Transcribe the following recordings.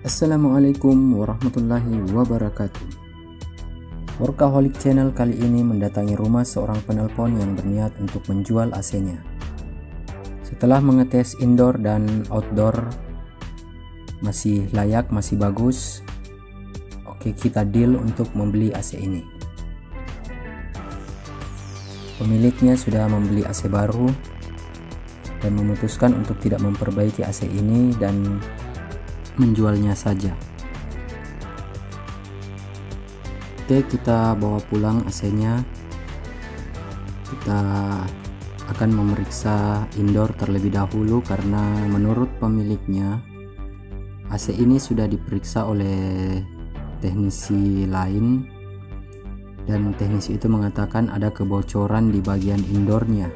Assalamualaikum warahmatullahi wabarakatuh. Workaholic Channel kali ini mendatangi rumah seorang penelpon yang berniat untuk menjual AC-nya. Setelah mengetes indoor dan outdoor masih layak, masih bagus, oke, kita deal untuk membeli AC ini. Pemiliknya sudah membeli AC baru dan memutuskan untuk tidak memperbaiki AC ini dan menjualnya saja. Oke, kita bawa pulang AC-nya. Kita akan memeriksa indoor terlebih dahulu karena menurut pemiliknya AC ini sudah diperiksa oleh teknisi lain dan teknisi itu mengatakan ada kebocoran di bagian indoornya.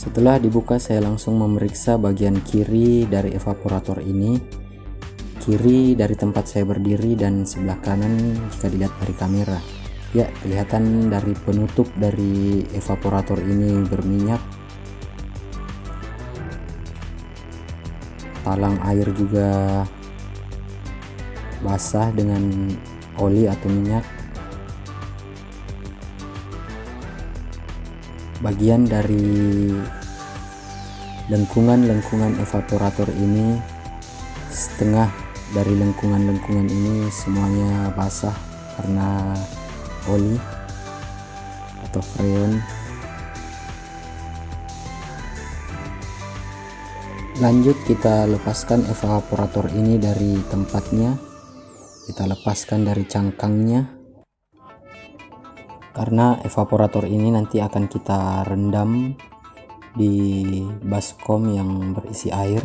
Setelah dibuka, saya langsung memeriksa bagian kiri dari evaporator ini, kiri dari tempat saya berdiri dan sebelah kanan jika dilihat dari kamera. Ya, kelihatan dari penutup dari evaporator ini berminyak. Talang air juga basah dengan oli atau minyak. Bagian dari lengkungan evaporator ini, setengah dari lengkungan ini semuanya basah karena oli atau freon. Lanjut, kita lepaskan evaporator ini dari tempatnya. Kita lepaskan dari cangkangnya karena evaporator ini nanti akan kita rendam di baskom yang berisi air,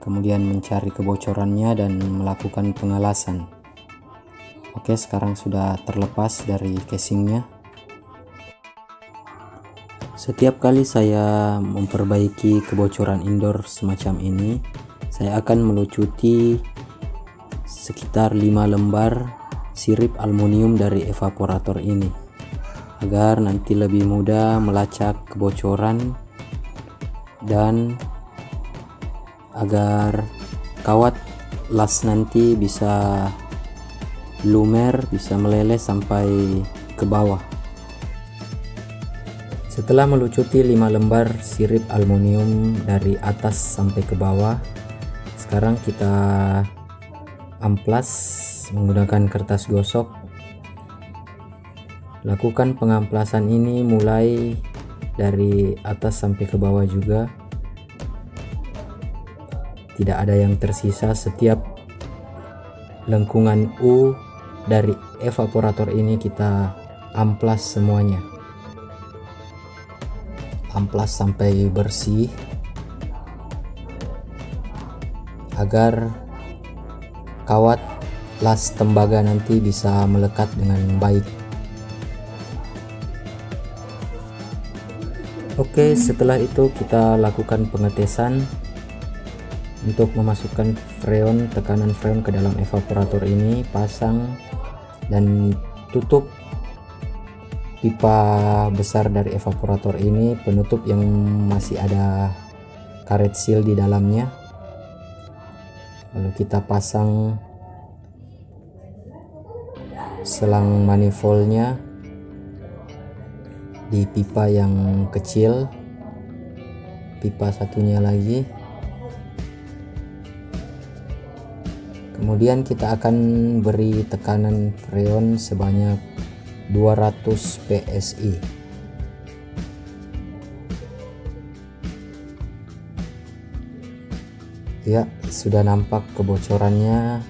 kemudian mencari kebocorannya dan melakukan pengelasan. Oke, sekarang sudah terlepas dari casingnya. Setiap kali saya memperbaiki kebocoran indoor semacam ini, saya akan melucuti sekitar 5 lembar sirip aluminium dari evaporator ini agar nanti lebih mudah melacak kebocoran dan agar kawat las nanti bisa lumer, bisa meleleh sampai ke bawah. Setelah melucuti 5 lembar sirip aluminium dari atas sampai ke bawah, sekarang kita amplas menggunakan kertas gosok. Lakukan pengamplasan ini mulai dari atas sampai ke bawah juga. Tidak ada yang tersisa. Setiap lengkungan U dari evaporator ini kita amplas semuanya. Amplas sampai bersih agar kawat las tembaga nanti bisa melekat dengan baik. Oke, setelah itu kita lakukan pengetesan untuk memasukkan freon, tekanan freon ke dalam evaporator ini. Pasang dan tutup pipa besar dari evaporator ini, penutup yang masih ada karet seal di dalamnya. Lalu kita pasang selang manifoldnya di pipa yang kecil, pipa satunya lagi. Kemudian kita akan beri tekanan freon sebanyak 200 PSI. Ya, sudah nampak kebocorannya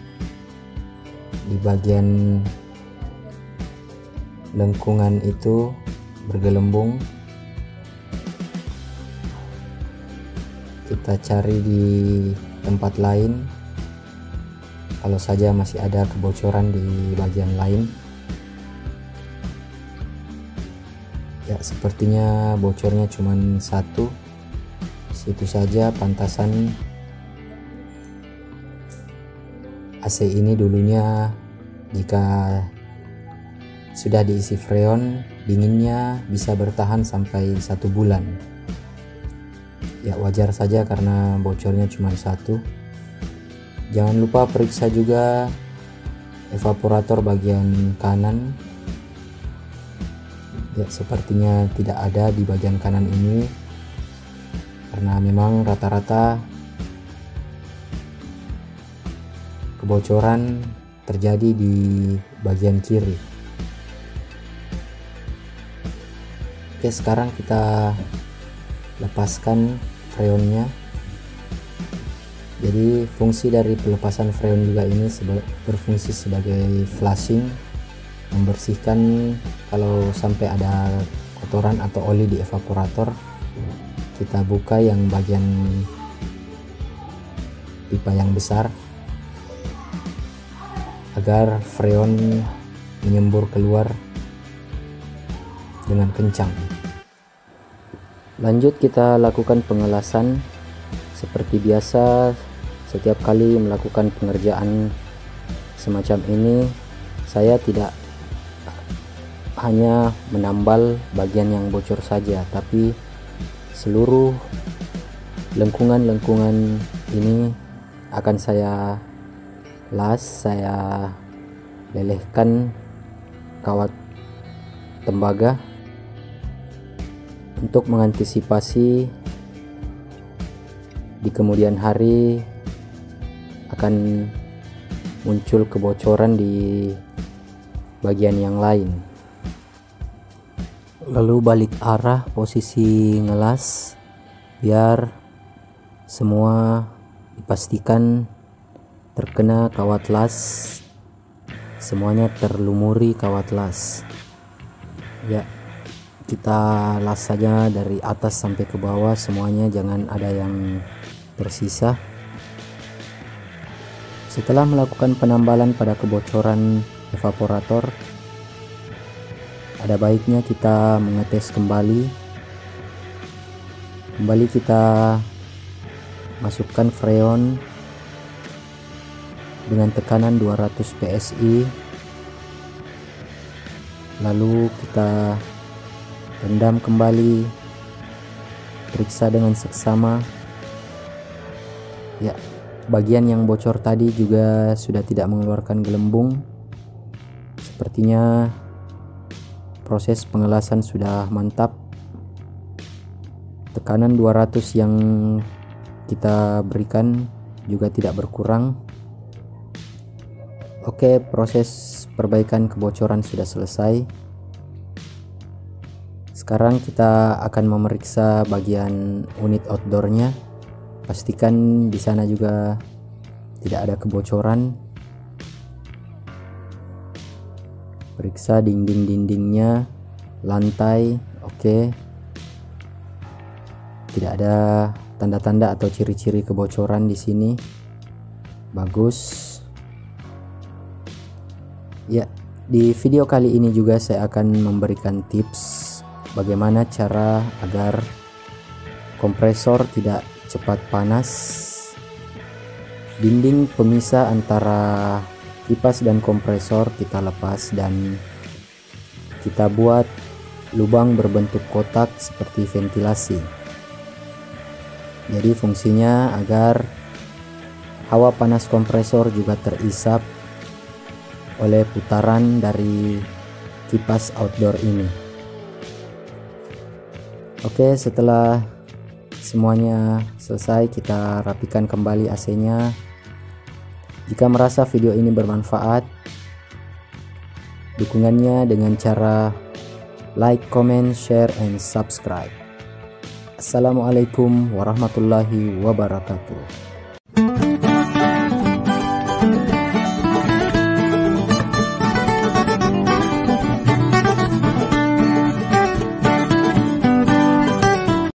di bagian lengkungan itu bergelembung. Kita cari di tempat lain kalau saja masih ada kebocoran di bagian lain. Ya, sepertinya bocornya cuma satu. Situ saja pantasan AC ini dulunya jika sudah diisi freon, dinginnya bisa bertahan sampai 1 bulan. Ya wajar saja karena bocornya cuma satu. Jangan lupa periksa juga evaporator bagian kanan. Ya, sepertinya tidak ada di bagian kanan ini, karena memang rata-rata kebocoran terjadi di bagian kiri. Oke, sekarang kita lepaskan freonnya. Jadi fungsi dari pelepasan freon juga ini berfungsi sebagai flushing, membersihkan kalau sampai ada kotoran atau oli di evaporator. Kita buka yang bagian pipa yang besar agar freon menyembur keluar dengan kencang. Lanjut kita lakukan pengelasan. Seperti biasa, setiap kali melakukan pengerjaan semacam ini, saya tidak hanya menambal bagian yang bocor saja, tapi seluruh lengkungan-lengkungan ini akan saya las, saya lelehkan kawat tembaga untuk mengantisipasi di kemudian hari akan muncul kebocoran di bagian yang lain. Lalu balik arah posisi ngelas biar semua dipastikan terkena kawat las, semuanya terlumuri kawat las. Ya, kita las saja dari atas sampai ke bawah semuanya, jangan ada yang tersisa. Setelah melakukan penambalan pada kebocoran evaporator, ada baiknya kita mengetes kembali. Kita masukkan freon dengan tekanan 200 PSI, lalu kita rendam kembali, periksa dengan seksama. Ya, bagian yang bocor tadi juga sudah tidak mengeluarkan gelembung. Sepertinya proses pengelasan sudah mantap. Tekanan 200 yang kita berikan juga tidak berkurang. Oke, proses perbaikan kebocoran sudah selesai. Sekarang kita akan memeriksa bagian unit outdoornya. Pastikan di sana juga tidak ada kebocoran. Periksa dinding-dindingnya, lantai, oke. Tidak ada tanda-tanda atau ciri-ciri kebocoran di sini. Bagus. Ya, di video kali ini juga saya akan memberikan tips bagaimana cara agar kompresor tidak cepat panas. Dinding pemisah antara kipas dan kompresor kita lepas dan kita buat lubang berbentuk kotak seperti ventilasi. Jadi fungsinya agar hawa panas kompresor juga terisap oleh putaran dari kipas outdoor ini. Oke, setelah semuanya selesai, kita rapikan kembali AC-nya. Jika merasa video ini bermanfaat, dukungannya dengan cara like, comment, share, and subscribe. Assalamualaikum warahmatullahi wabarakatuh.